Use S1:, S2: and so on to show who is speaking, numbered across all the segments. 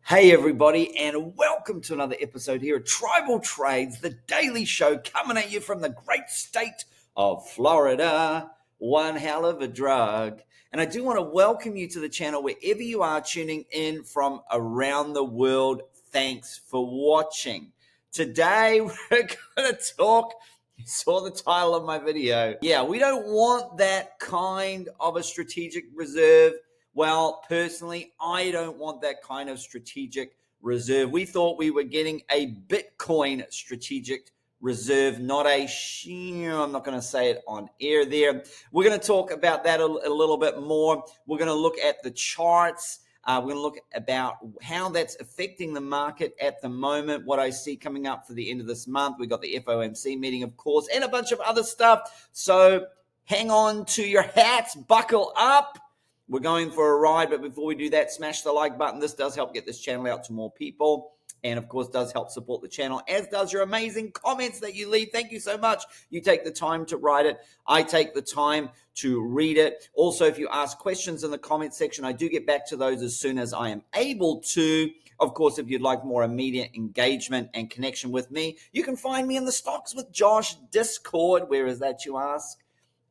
S1: Hey everybody, and welcome to another episode here at Tribal Trades, the daily show coming at you from the great state of Florida. One hell of a drug. And I do want to welcome you to the channel wherever you are tuning in from around the world. Thanks for watching. Today we're going to talk, you saw the title of my video. Yeah, we don't want that kind of a strategic reserve. Well, personally, I don't want that kind of strategic reserve. We thought we were getting a Bitcoin strategic reserve, not a I'm not going to say it on air there. We're going to talk about that a little bit more. We're going to look at the charts. We're going to look about how that's affecting the market at the moment, what I see coming up for the end of this month. We've got the FOMC meeting, of course, and a bunch of other stuff. So hang on to your hats, buckle up. We're going for a ride, but before we do that, smash the like button. This does help get this channel out to more people, and of course does help support the channel, as does your amazing comments that you leave. Thank you so much. You take the time to write it. I take the time to read it. Also, if you ask questions in the comment section, I do get back to those as soon as I am able to. Of course, if you'd like more immediate engagement and connection with me, you can find me in the Stocks with Josh Discord. Where is that, you ask?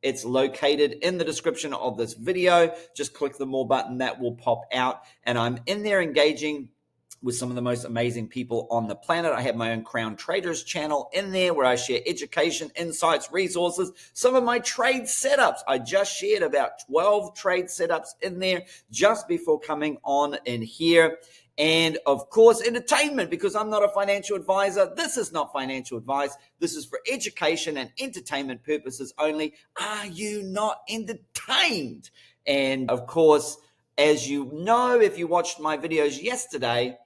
S1: It's located in the description of this video. Just click the more button, that will pop out. And I'm in there engaging with some of the most amazing people on the planet. I have my own Crown Traders channel in there where I share education, insights, resources, some of my trade setups. I just shared about 12 trade setups in there just before coming on in here. And of course, entertainment, because I'm not a financial advisor. This is not financial advice. This is for education and entertainment purposes only. Are you not entertained? And of course, as you know, if you watched my videos yesterday,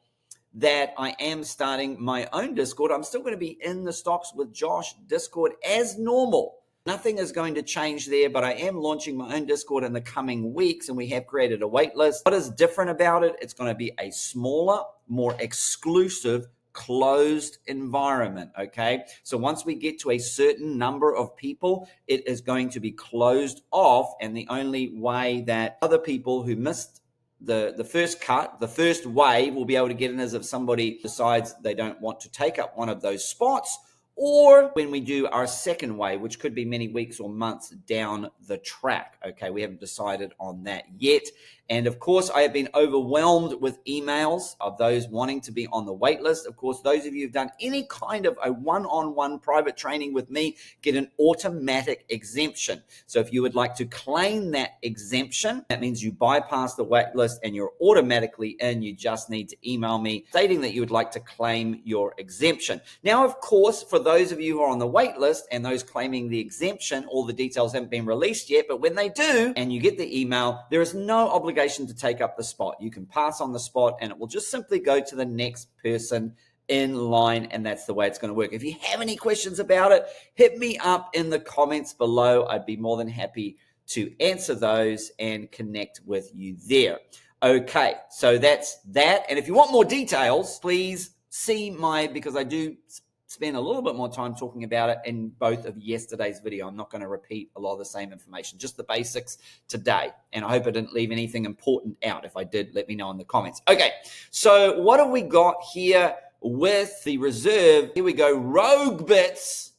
S1: that I am starting my own Discord. I'm still going to be in the Stocks with Josh Discord as normal. Nothing is going to change there, but I am launching my own Discord in the coming weeks, and we have created a wait list. What is different about it? It's going to be a smaller, more exclusive, closed environment, okay? So once we get to a certain number of people, it is going to be closed off, and the only way that other people who missed the first cut, the first wave, will be able to get in is if somebody decides they don't want to take up one of those spots, or when we do our second wave, which could be many weeks or months down the track. Okay, we haven't decided on that yet. And of course, I have been overwhelmed with emails of those wanting to be on the wait list. Of course, those of you who've done any kind of a one-on-one private training with me get an automatic exemption. So if you would like to claim that exemption, that means you bypass the wait list and you're automatically in. You just need to email me stating that you would like to claim your exemption. Now, of course, for those of you who are on the wait list and those claiming the exemption, all the details haven't been released yet, but when they do and you get the email, there is no obligation to take up the spot. You can pass on the spot and it will just simply go to the next person in line, and that's the way it's going to work. If you have any questions about it, hit me up in the comments below. I'd be more than happy to answer those and connect with you there. Okay, so that's that. And if you want more details, please see because I do spend a little bit more time talking about it in both of yesterday's video. I'm not going to repeat a lot of the same information, just the basics today. And I hope I didn't leave anything important out. If I did, let me know in the comments. Okay, so what have we got here with the reserve? Here we go. Rogue bits,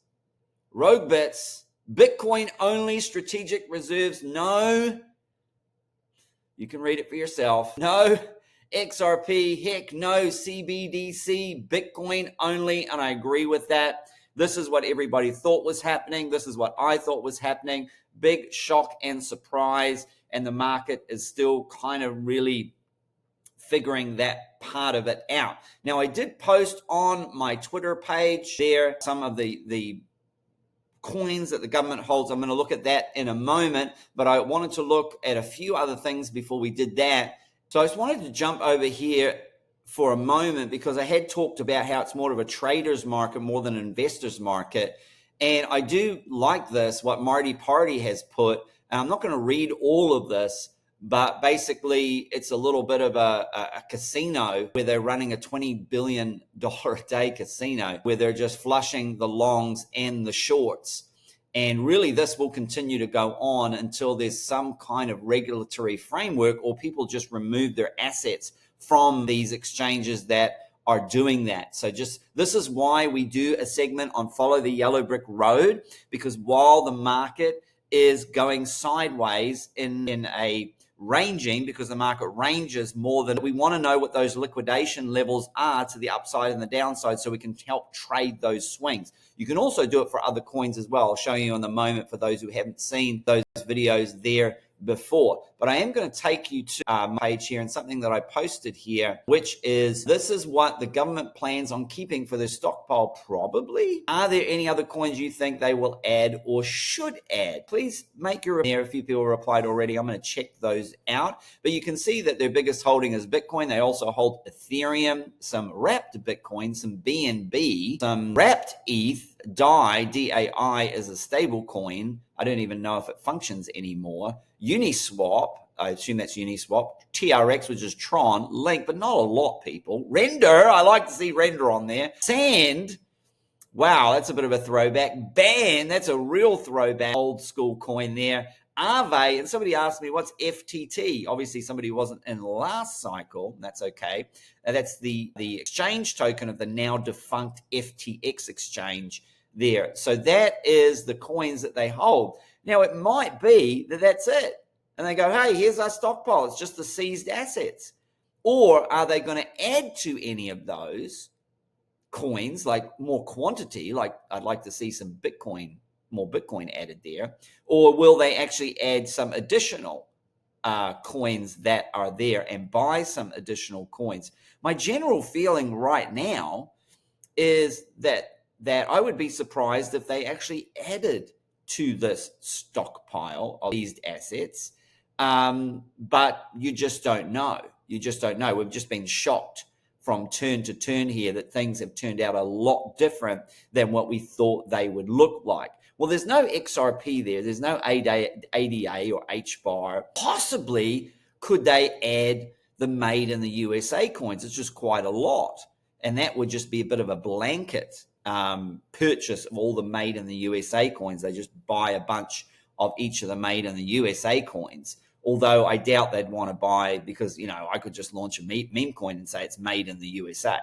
S1: Bitcoin only strategic reserves. No, you can read it for yourself. No. XRP, heck no, CBDC, Bitcoin only, and I agree with that. This is what everybody thought was happening. This is what I thought was happening. Big shock and surprise, and the market is still kind of really figuring that part of it out. Now, I did post on my Twitter page there some of the coins that the government holds. I'm going to look at that in a moment, but I wanted to look at a few other things before we did that. So I just wanted to jump over here for a moment because I had talked about how it's more of a trader's market more than an investor's market. And I do like this, what Marty Party has put. And I'm not going to read all of this, but basically it's a little bit of a casino where they're running a $20 billion a day casino where they're just flushing the longs and the shorts. And really, this will continue to go on until there's some kind of regulatory framework or people just remove their assets from these exchanges that are doing that. So this is why we do a segment on Follow the Yellow Brick Road, because while the market is going sideways in a ranging, because the market ranges more than, we want to know what those liquidation levels are to the upside and the downside so we can help trade those swings. You can also do it for other coins as well. I'll show you in a moment for those who haven't seen those videos there before. But I am going to take you to my page here and something that I posted here, which is, this is what the government plans on keeping for their stockpile, probably. Are there any other coins you think they will add or should add? Please make your there. A few people replied already. I'm going to check those out. But you can see that their biggest holding is Bitcoin. They also hold Ethereum, some wrapped Bitcoin, some BNB, some wrapped ETH. DAI, D-A-I, is a stable coin. I don't even know if it functions anymore. Uniswap, I assume that's Uniswap. TRX, which is Tron. Link, but not a lot, people. Render, I like to see Render on there. Sand, wow, that's a bit of a throwback. Band, that's a real throwback. Old school coin there. Aave, and somebody asked me, what's FTT? Obviously, somebody wasn't in last cycle. That's okay. That's the exchange token of the now defunct FTX exchange there. So that is the coins that they hold. Now, it might be that that's it. And they go, hey, here's our stockpile. It's just the seized assets. Or are they going to add to any of those coins, like more quantity? Like, I'd like to see some Bitcoin, more Bitcoin added there. Or will they actually add some additional coins that are there and buy some additional coins? My general feeling right now is that I would be surprised if they actually added to this stockpile of these assets. But you just don't know. You just don't know. We've just been shocked from turn to turn here that things have turned out a lot different than what we thought they would look like. Well, there's no XRP there. There's no ADA or HBAR. Possibly, could they add the made in the USA coins? It's just quite a lot. And that would just be a bit of a blanket purchase of all the made in the USA coins. They just buy a bunch of each of the made in the USA coins. Although I doubt they'd want to buy, because, you know, I could just launch a meme coin and say it's made in the USA.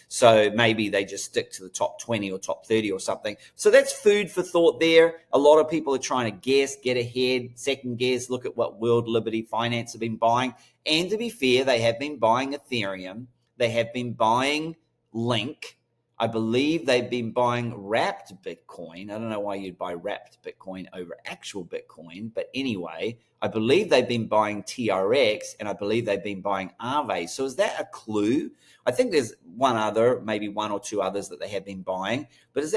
S1: So maybe they just stick to the top 20 or top 30 or something. So that's food for thought there. A lot of people are trying to guess, get ahead, second guess, look at what World Liberty Finance have been buying. And to be fair, they have been buying Ethereum. They have been buying Link. I believe they've been buying wrapped Bitcoin. I don't know why you'd buy wrapped Bitcoin over actual Bitcoin. But anyway, I believe they've been buying TRX, and I believe they've been buying Aave. So is that a clue? I think there's one other, maybe one or two others that they have been buying. But is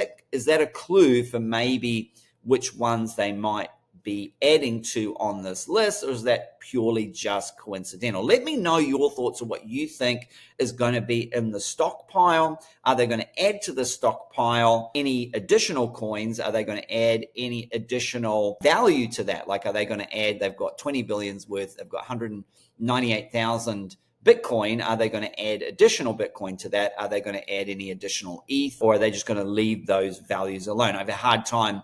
S1: that a clue for maybe which ones they might be adding to on this list, or is that purely just coincidental? Let me know your thoughts on what you think is going to be in the stockpile. Are they going to add to the stockpile any additional coins? Are they going to add any additional value to that? Like, are they going to add, they've got 20 billions worth, they've got 198,000 Bitcoin. Are they going to add additional Bitcoin to that? Are they going to add any additional ETH, or are they just going to leave those values alone? I have a hard time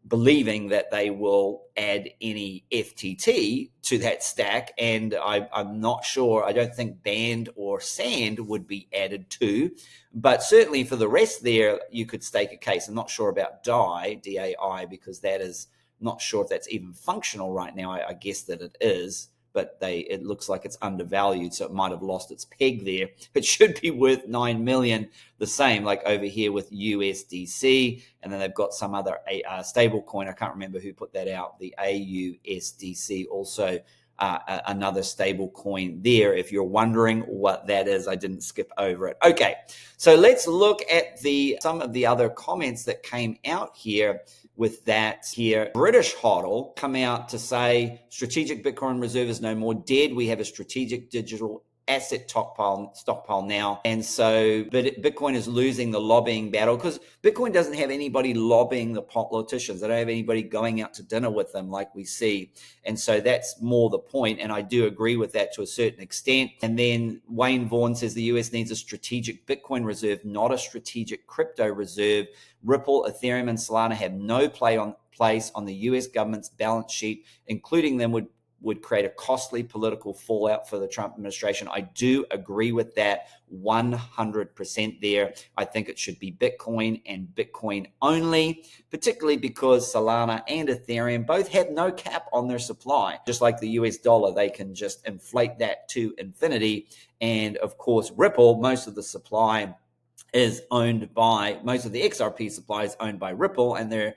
S1: believing that they will add any FTT to that stack, and I'm not sure. I don't think Band or Sand would be added to, but certainly for the rest there, you could stake a case. I'm not sure about DAI, D-A-I, because that is, not sure if that's even functional right now. I guess that it is, but it looks like it's undervalued, so it might have lost its peg there. It should be worth 9 million, the same like over here with USDC, and then they've got some other stable coin. I can't remember who put that out, the AUSDC, also another stable coin there. If you're wondering what that is, I didn't skip over it. Okay, so let's look at some of the other comments that came out here. With that here, British HODL come out to say strategic Bitcoin reserve is no more dead. We have a strategic digital asset stockpile now. And so Bitcoin is losing the lobbying battle, because Bitcoin doesn't have anybody lobbying the politicians. They don't have anybody going out to dinner with them like we see. And so that's more the point. And I do agree with that to a certain extent. And then Wayne Vaughan says the US needs a strategic Bitcoin reserve, not a strategic crypto reserve. Ripple, Ethereum, and Solana have no place on the US government's balance sheet. Including them would would create a costly political fallout for the Trump administration. I do agree with that 100% there. I think it should be Bitcoin and Bitcoin only, particularly because Solana and Ethereum both have no cap on their supply. Just like the US dollar, they can just inflate that to infinity. And of course, Ripple, most of the supply is owned by, most of the XRP supply is owned by Ripple, and they're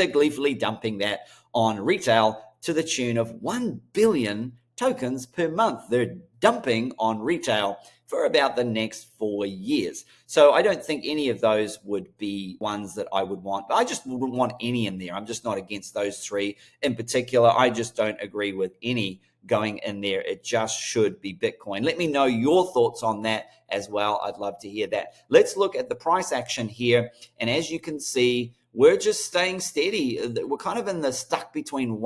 S1: gleefully dumping that on retail to the tune of 1 billion tokens per month. They're dumping on retail for about the next 4 years. So I don't think any of those would be ones that I would want. I just wouldn't want any in there. I'm just not against those three in particular. I just don't agree with any going in there. It just should be Bitcoin. Let me know your thoughts on that as well. I'd love to hear that. Let's look at the price action here. And as you can see, we're just staying steady. We're kind of in the stuck between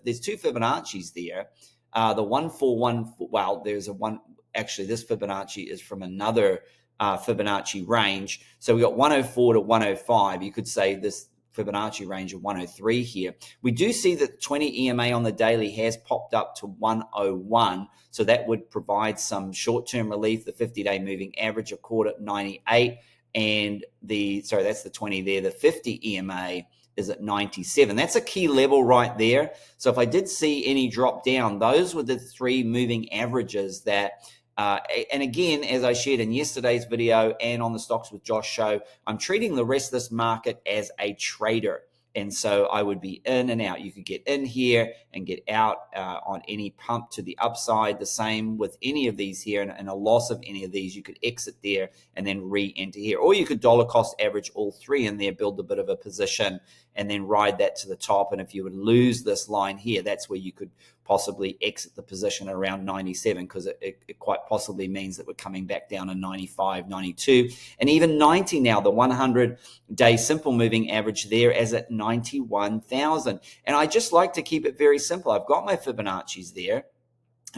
S1: there's two Fibonacci's there. The 141, well, there's a one, actually this Fibonacci is from another Fibonacci range. So we got 104 to 105. You could say this Fibonacci range of 103 here. We do see that 20 EMA on the daily has popped up to 101. So that would provide some short-term relief. The 50-day moving average of caught at 98. And that's the 20 there. The 50 EMA is at 97. That's a key level right there. So if I did see any drop down, those were the three moving averages that, and again, as I shared in yesterday's video and on the Stocks with Josh show, I'm treating the rest of this market as a trader. And so I would be in and out. You could get in here and get out on any pump to the upside. The same with any of these here, and a loss of any of these, you could exit there and then re-enter here. Or you could dollar cost average all three in there, build a bit of a position, and then ride that to the top. And if you would lose this line here, that's where you could possibly exit the position around 97, because it quite possibly means that we're coming back down to 95, 92, and even 90 now. The 100-day simple moving average there as at 91,000. And I just like to keep it very simple. I've got my Fibonacci's there.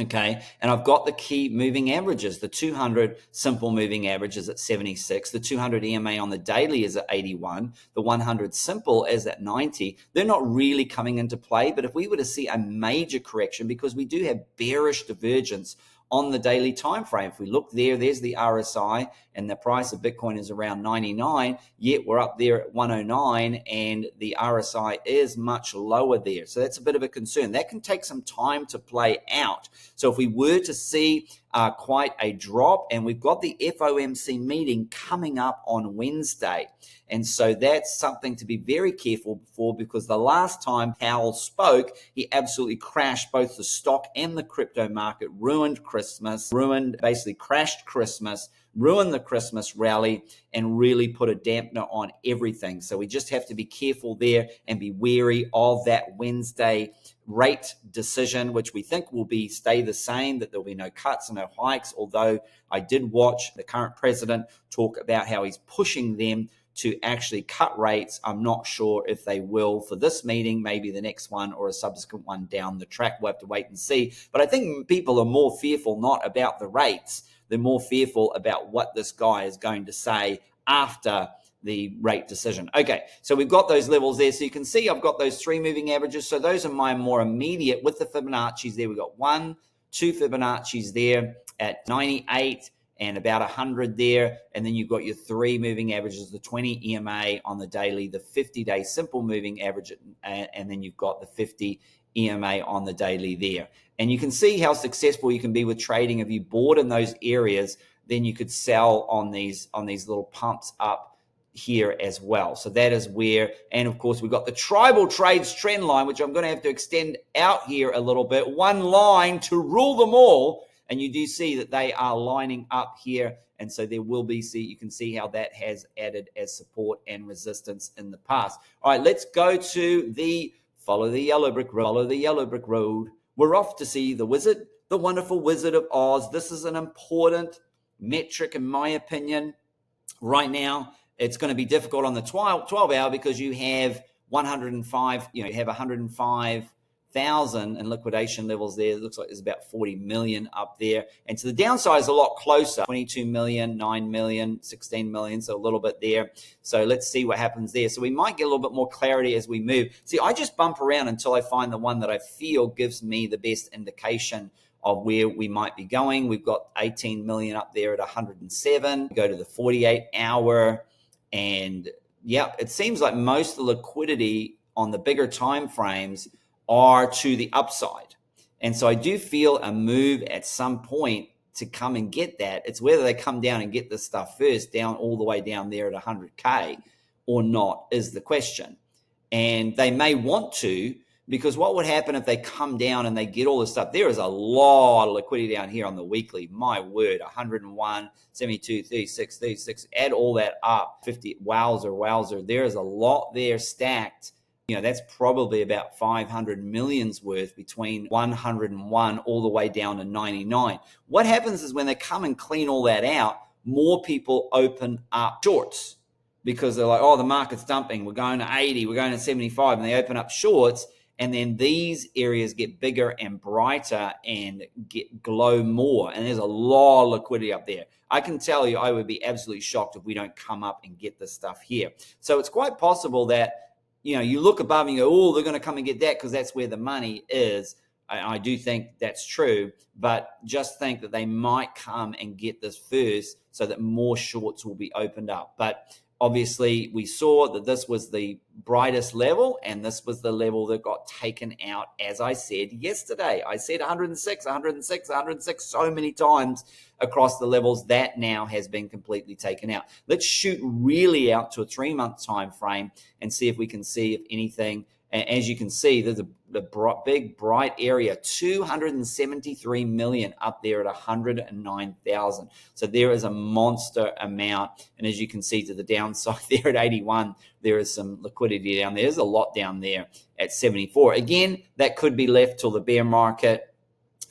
S1: Okay, and I've got the key moving averages. The 200 simple moving average is at 76. The 200 EMA on the daily is at 81. The 100 simple is at 90. They're not really coming into play, but if we were to see a major correction, because we do have bearish divergence on the daily time frame. If we look there, there's the RSI, and the price of Bitcoin is around 99, yet we're up there at 109, and the RSI is much lower there. So that's a bit of a concern. That can take some time to play out. So if we were to see quite a drop, and we've got the FOMC meeting coming up on Wednesday. And so that's something to be very careful for, because the last time Powell spoke, he absolutely crashed both the stock and the crypto market, basically crashed Christmas, ruined the Christmas rally, and really put a dampener on everything. So we just have to be careful there and be wary of that Wednesday rate decision, which we think will stay the same, that there'll be no cuts and no hikes. Although I did watch the current president talk about how he's pushing them to actually cut rates. I'm not sure if they will for this meeting, maybe the next one or a subsequent one down the track. We'll have to wait and see. But I think people are more fearful not about the rates. They're more fearful about what this guy is going to say after the rate decision. Okay, so we've got those levels there. So you can see I've got those three moving averages. So those are my more immediate with the Fibonacci's there. We've got 1, 2 Fibonacci's there at 98 and about 100 there. And then you've got your three moving averages, the 20 EMA on the daily, the 50-day simple moving average, and then you've got the 50 EMA on the daily there. And you can see how successful you can be with trading. If you bought in those areas, then you could sell on these little pumps up here as well. So that is where, and of course we've got the tribal trades trend line, which I'm going to have to extend out here a little bit. One line to rule them all. And you do see that they are lining up here. And so there will be, you can see how that has added as support and resistance in the past. All right, let's go to the follow the yellow brick road. We're off to see the wizard, the wonderful Wizard of Oz. This is an important metric, in my opinion. Right now, it's going to be difficult on the 12 hour because you have 105, you have 105 100,000 and liquidation levels there. It looks like there's about 40 million up there. And so the downside is a lot closer, 22 million, 9 million, 16 million, so a little bit there. So let's see what happens there. So we might get a little bit more clarity as we move. See, I just bump around until I find the one that I feel gives me the best indication of where we might be going. We've got 18 million up there at 107. We go to the 48 hour, and yeah, it seems like most of the liquidity on the bigger time frames are to the upside. And so I do feel a move at some point to come and get that. It's whether they come down and get this stuff first, down all the way down there at 100K or not is the question. And they may want to, because what would happen if they come down and they get all this stuff? There is a lot of liquidity down here on the weekly. My word, 101, 72, 36, 36. Add all that up, 50. Wowzer. There is a lot there stacked. You know, that's probably about 500 million's worth between 101 all the way down to 99. What happens is when they come and clean all that out, more people open up shorts because they're like, oh, the market's dumping. We're going to 80. We're going to 75. And they open up shorts. And then these areas get bigger and brighter and glow more. And there's a lot of liquidity up there. I can tell you, I would be absolutely shocked if we don't come up and get this stuff here. So it's quite possible that, you know, you look above and you go, oh, they're going to come and get that because that's where the money is. I do think that's true, but just think that they might come and get this first so that more shorts will be opened up. But obviously, we saw that this was the brightest level, and this was the level that got taken out, as I said yesterday. I said 106, 106, 106 so many times across the levels. That now has been completely taken out. Let's shoot really out to a 3-month time frame and see if we can see if anything. As you can see, there's a big, bright area, 273 million up there at 109,000. So there is a monster amount. And as you can see to the downside there at 81, there is some liquidity down there. There's a lot down there at 74. Again, that could be left till the bear market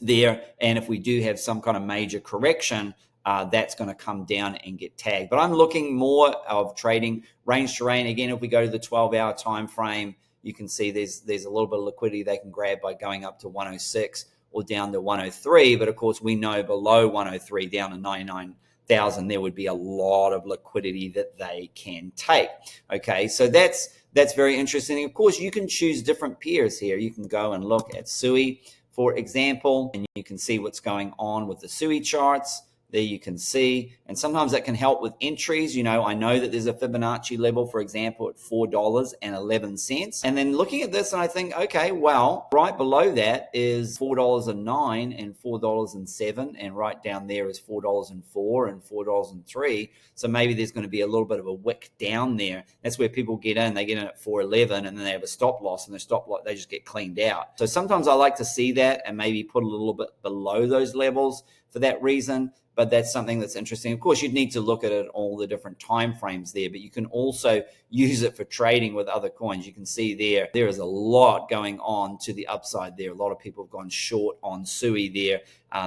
S1: there. And if we do have some kind of major correction, that's going to come down and get tagged. But I'm looking more of trading range to range. Again, if we go to the 12-hour time frame, you can see there's a little bit of liquidity they can grab by going up to 106 or down to 103. But of course, we know below 103 down to 99,000, there would be a lot of liquidity that they can take. Okay, so that's very interesting. Of course, you can choose different pairs here. You can go and look at Sui, for example, and you can see what's going on with the Sui charts. There you can see, and sometimes that can help with entries. You know, I know that there's a Fibonacci level, for example, at $4.11. And then looking at this, and I think, okay, well, right below that is $4.09 and $4.07, and right down there is $4.04 and $4.03. So maybe there's going to be a little bit of a wick down there. That's where people get in. They get in at $4.11, and then they have a stop loss, and the stop loss, they just get cleaned out. So sometimes I like to see that and maybe put a little bit below those levels for that reason. But that's something that's interesting. Of course, you'd need to look at it all the different time frames there, but you can also use it for trading with other coins. You can see there is a lot going on to the upside there. A lot of people have gone short on Sui there.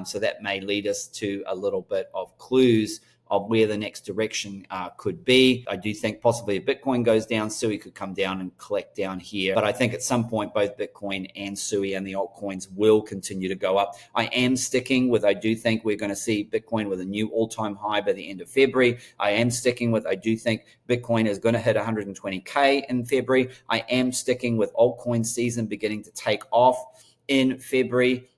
S1: So that may lead us to a little bit of clues of where the next direction could be. I do think possibly if Bitcoin goes down, Sui could come down and collect down here. But I think at some point, both Bitcoin and Sui and the altcoins will continue to go up. I am sticking with, I do think we're going to see Bitcoin with a new all-time high by the end of February. I am sticking with, I do think Bitcoin is going to hit 120K in February. I am sticking with altcoin season beginning to take off in February,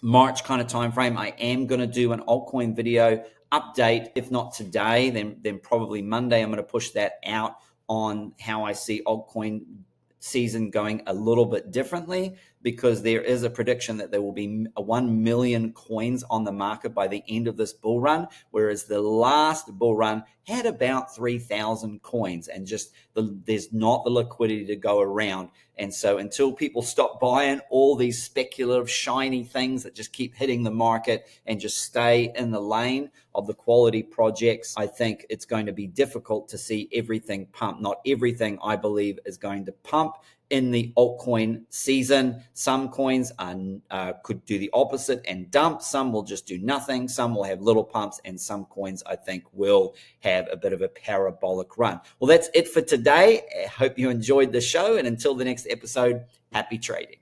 S1: March kind of time frame. I am going to do an altcoin video update. If not today, then probably Monday. I'm going to push that out on how I see altcoin season going a little bit differently, because there is a prediction that there will be 1 million coins on the market by the end of this bull run, whereas the last bull run had about 3,000 coins, and just there's not the liquidity to go around. And so until people stop buying all these speculative shiny things that just keep hitting the market and just stay in the lane of the quality projects, I think it's going to be difficult to see everything pump. Not everything, I believe, is going to pump in the altcoin season. Some coins could do the opposite and dump. Some will just do nothing. Some will have little pumps, and some coins, I think, will have a bit of a parabolic run. Well, that's it for today. I hope you enjoyed the show, and until the next episode, happy trading.